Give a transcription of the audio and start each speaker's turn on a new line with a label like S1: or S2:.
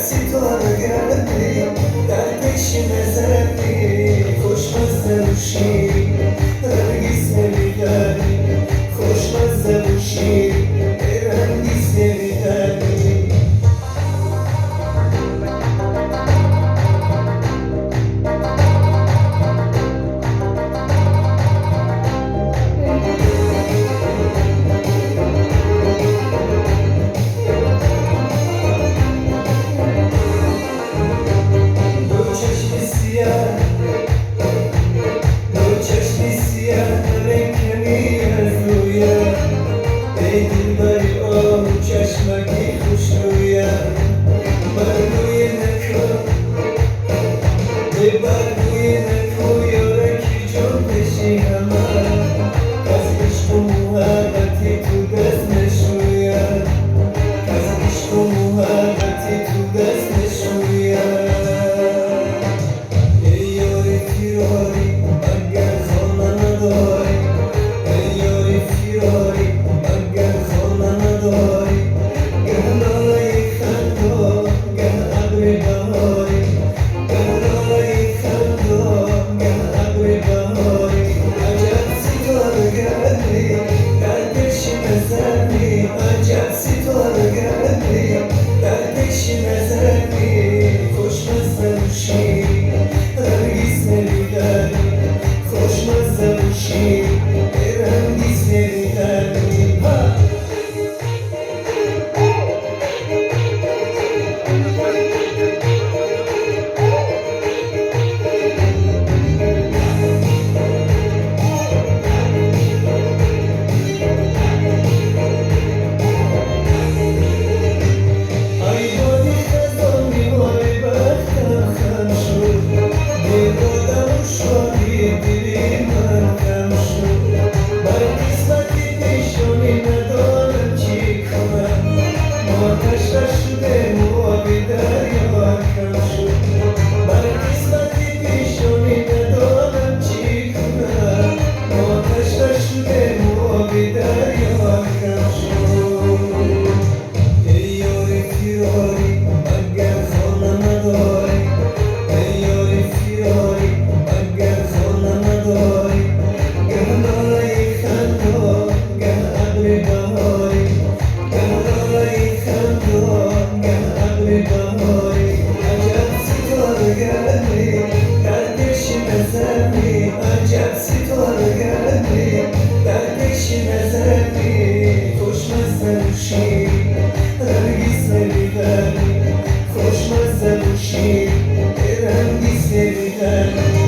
S1: ستاره گردی در peşime zerdi koşmazsa bu şiir Nergis neviden koşmazsa bu şiir Nergis neviden چشمکی خوش رویم برگوی نکو برگوی نکو یارکی جان بشی همه از عشق و محبتی تو دست نشویم از عشق و محبتی تو دست نشویم ای یاری فیراری مگر خانه نداری ای یاری فیراری مگر خانه نداری عجب ستاره گردی در peşime zerdi koşmazsa bu şiir Nergis neviden koşmazsa bu şiir Nergis neviden عجب ستاره گردی در peşime zerdi koşmazsa bu şiir Nergis neviden koşmazsa bu şiir Nergis neviden